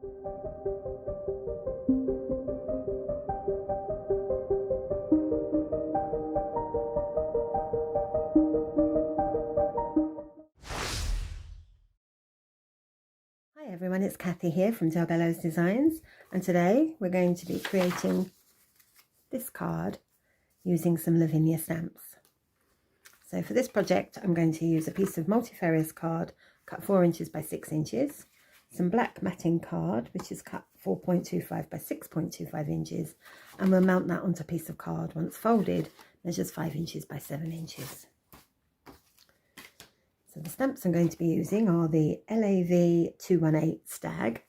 Hi everyone, it's Kathy here from Bello's Designs, and today we're going to be creating this card using some Lavinia stamps. So for this project I'm going to use a piece of Multifarious card cut 4 inches by 6 inches, some black matting card which is cut 4.25 by 6.25 inches, and we'll mount that onto a piece of card once folded, measures 5 inches by 7 inches. So the stamps I'm going to be using are the LAV 218 Stag,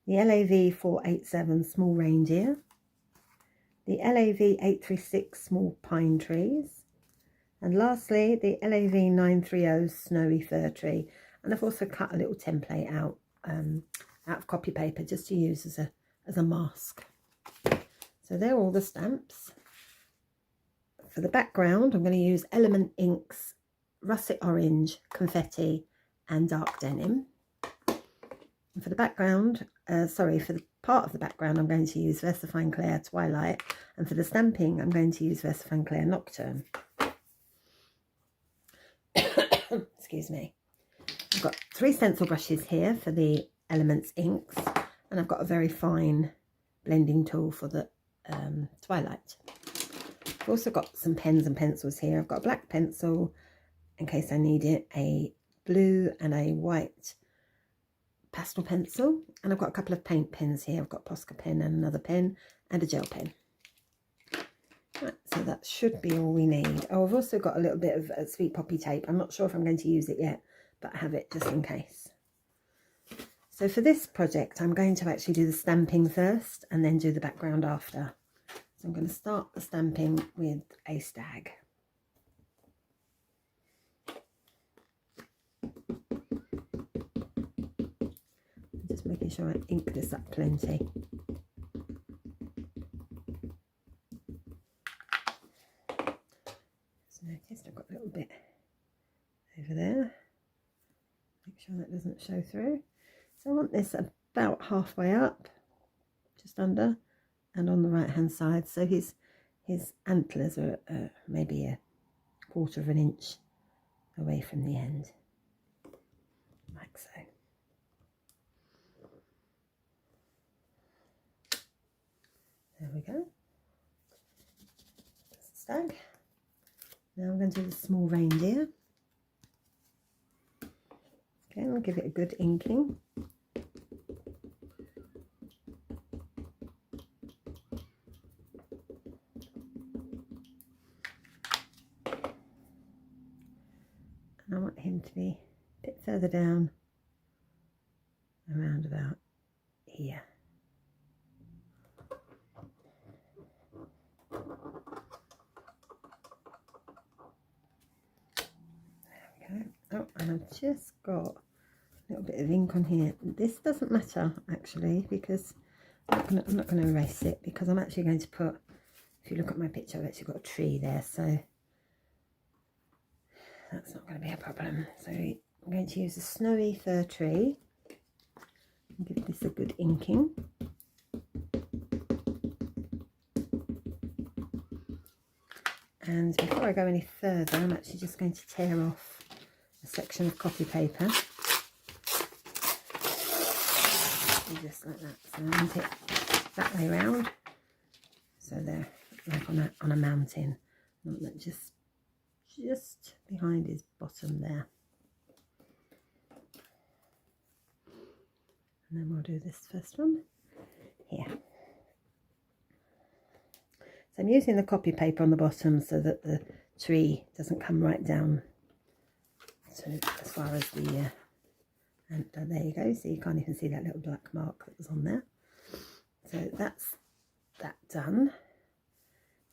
the LAV 487 Small Reindeer, the LAV 836 Small Pine Trees, and lastly the LAV 930 Snowy Fir Tree. And I've also cut a little template out of copy paper just to use as a mask. So they're all the stamps. For the background I'm going to use Element Inks Russet Orange, Confetti and Dark Denim. And for the background, for the part of the background I'm going to use Versafine Clair Twilight, and for the stamping I'm going to use Versafine Clair Nocturne. Excuse me. I've got 3 stencil brushes here for the Elements inks, and I've got a very fine blending tool for the Twilight. I've also got some pens and pencils here. I've got a black pencil in case I need it, a blue and a white pastel pencil, and I've got a couple of paint pens here. I've got a Posca pen and another pen and a gel pen. Right, so that should be all we need. Oh, I've also got a little bit of sweet poppy tape. I'm not sure if I'm going to use it yet, but I have it just in case. So for this project I'm going to actually do the stamping first and then do the background after. So I'm going to start the stamping with a stag. Just making sure I ink this up plenty. Just noticed I've got a little bit over there. Make sure that doesn't show through. So I want this about halfway up, just under, and on the right hand side. So his antlers are maybe a 1/4 of an inch away from the end, like so. There we go. That's the stag. Now I'm going to do the small reindeer. Okay, I'll give it a good inking. And I want him to be a bit further down, around about here. Oh, and I've just got a little bit of ink on here. This doesn't matter actually, because I'm not going to erase it, because I'm actually going to put, if you look at my picture, I've actually got a tree there, so that's not going to be a problem. So I'm going to use a Snowy Fir Tree and give this a good inking. And before I go any further, I'm actually just going to tear off a section of copy paper, just like that. So I want it that way round, so they're like on a mountain, not just behind his bottom there. And then we'll do this first one here. So I'm using the copy paper on the bottom so that the tree doesn't come right down to as far as the and there you go. So you can't even see that little black mark that was on there. So that's that done.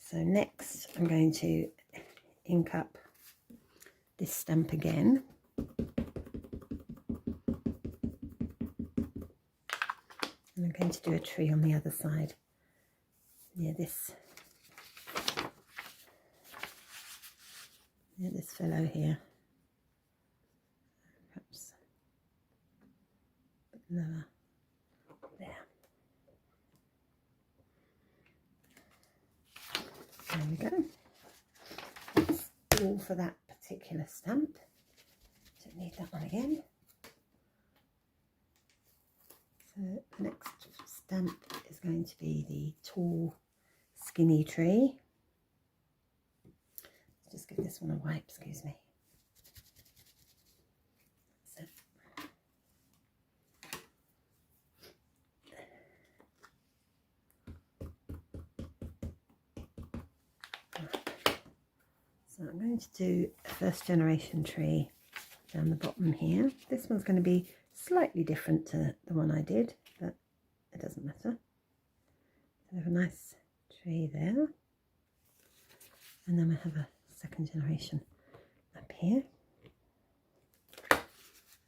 So next I'm going to ink up this stamp again. And I'm going to do a tree on the other side near this fellow here. Perhaps a bit lower There we go. That's all for that particular stamp. Don't need that one again. So the next stamp is going to be the tall, skinny tree. Let's just give this one a wipe, excuse me. That's it. So I'm going to do a first generation tree down the bottom here. This one's going to be slightly different to the one I did, but it doesn't matter. So we have a nice tree there. And then we have a second generation up here.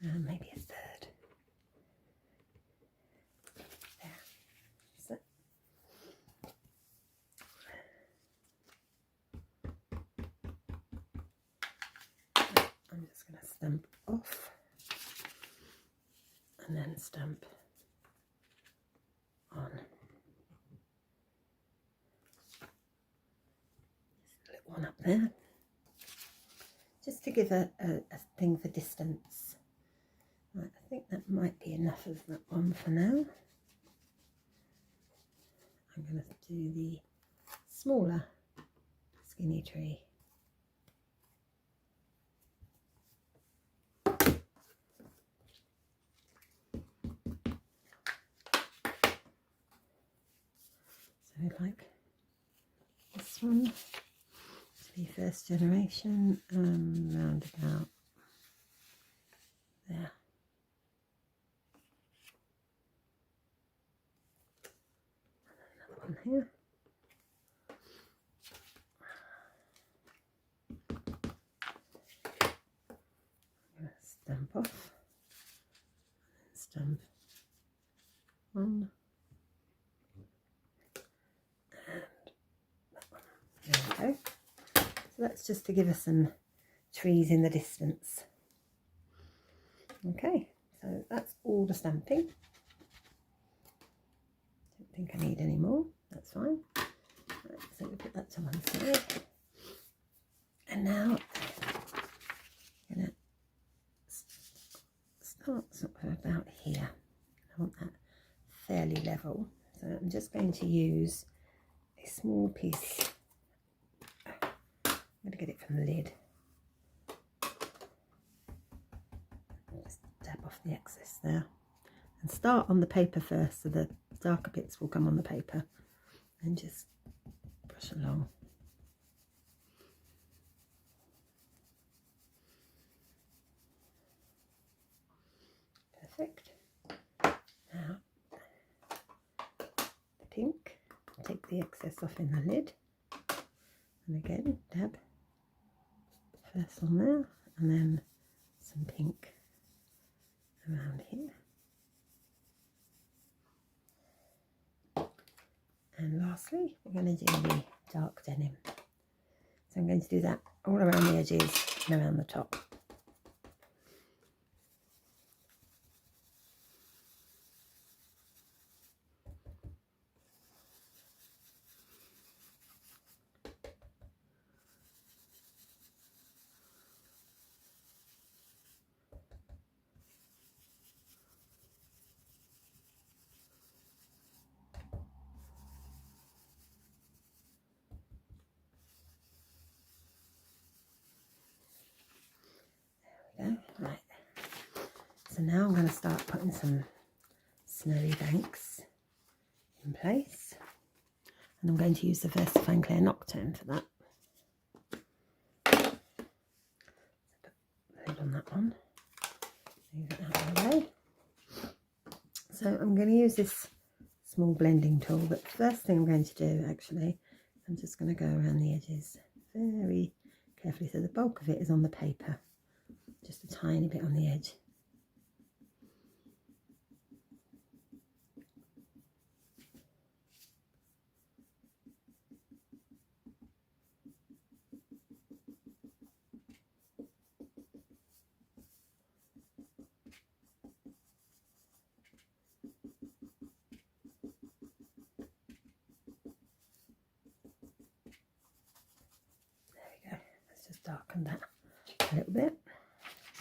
And maybe a third. There. That's it. I'm just going to stamp off and then stamp on. Just a little one up there, just to give a thing for distance. Right, I think that might be enough of that one for now. I'm going to do the smaller skinny tree. So like this one to be first generation, round about there. Another one here. I'm going to stamp off and stamp on. There we go. So that's just to give us some trees in the distance. Okay, so that's all the stamping. Don't think I need any more. That's fine. Right, so we put that to one side. And now I'm going to start sort of about here. I want that fairly level. So I'm just going to use a small piece. I'm going to get it from the lid. Just dab off the excess there. And start on the paper first, so the darker bits will come on the paper. And just brush along. Perfect. Now, the pink. Take the excess off in the lid. And again, dab. First on there, and then some pink around here. And lastly, we're going to do the dark denim. So I'm going to do that all around the edges and around the top. Right, so now I'm going to start putting some snowy banks in place, and I'm going to use the Versafine Clair Nocturne for that. So put the lid on that one, move it out of the way. So I'm going to use this small blending tool, but the first thing I'm going to do actually, I'm just going to go around the edges very carefully, so the bulk of it is on the paper. Just a tiny bit on the edge. darken that a little bit.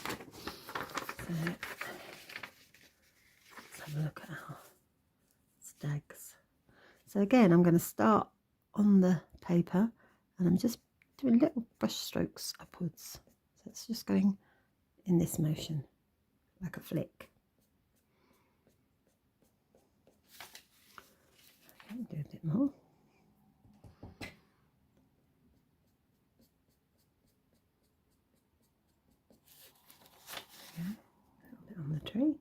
So let's have a look at our stags. So again, I'm going to start on the paper and I'm just doing little brush strokes upwards. So it's just going in this motion, like a flick. Okay, do a bit more. Yeah, a little bit on the tree.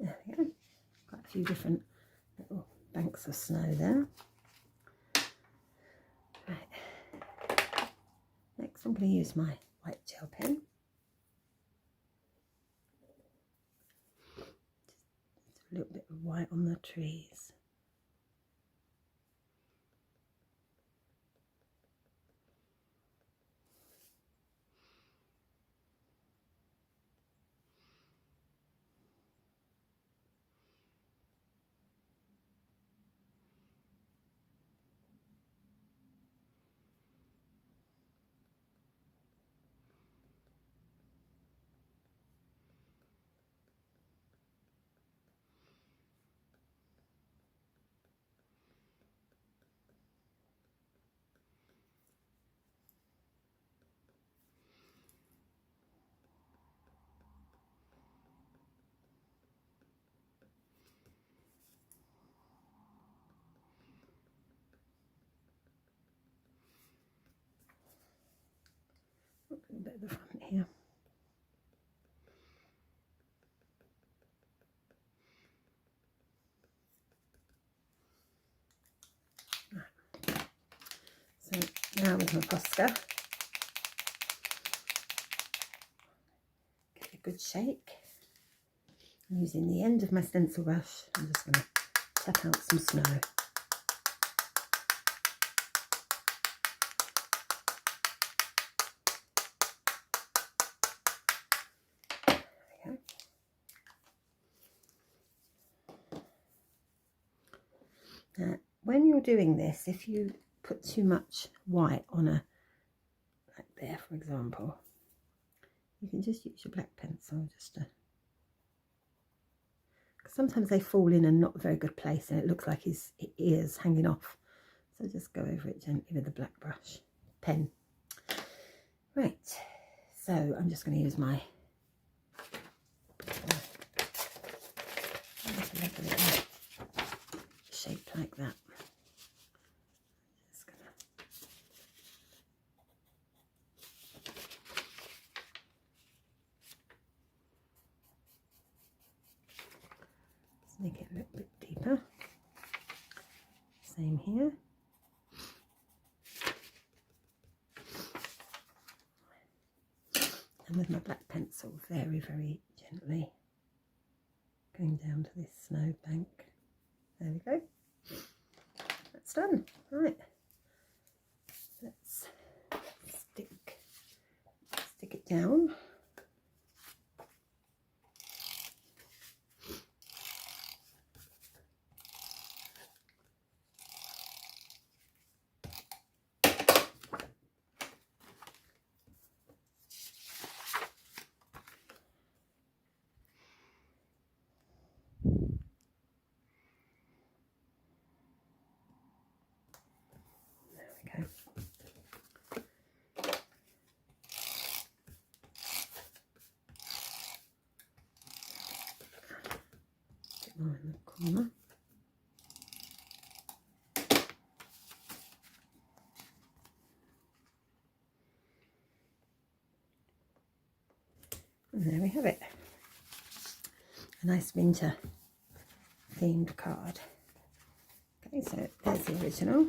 There we go. Quite a few different little banks of snow there. Right. Next I'm going to use my white gel pen. Just a little bit of white on the trees. A bit at the front here. Right. So now with my Posca, give it a good shake. I'm using the end of my stencil brush. I'm just going to tap out some snow. When you're doing this, if you put too much white on a, like there for example, you can just use your black pencil just to, because sometimes they fall in a not very good place and it looks like his ears hanging off. So just go over it gently with the black brush pen. Right, so I'm just going to use my shape like that. Just gonna make it a little bit deeper. Same here. And with my black pencil, very, very gently going down to this snow bank. There we go. That's done. Right. Let's stick it down. And there we have it. A nice winter themed card. Okay, so there's the original.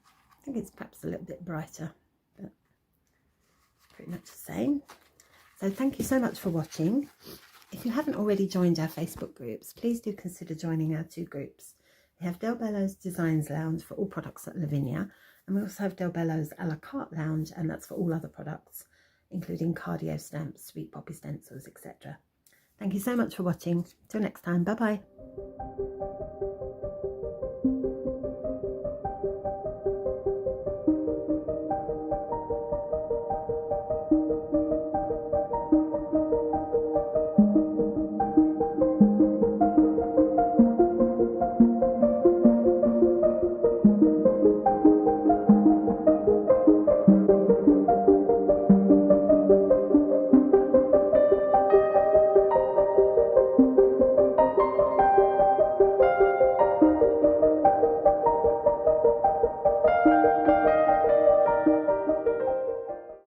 I think it's perhaps a little bit brighter, but pretty much the same. So thank you so much for watching. If you haven't already joined our Facebook groups, please do consider joining our 2 groups. We have Del Bello's Designs Lounge for all products at Lavinia, and we also have Del Bello's a la carte lounge, and that's for all other products, including cardio stamps, sweet poppy stencils, etc. Thank you so much for watching. Till next time, bye bye.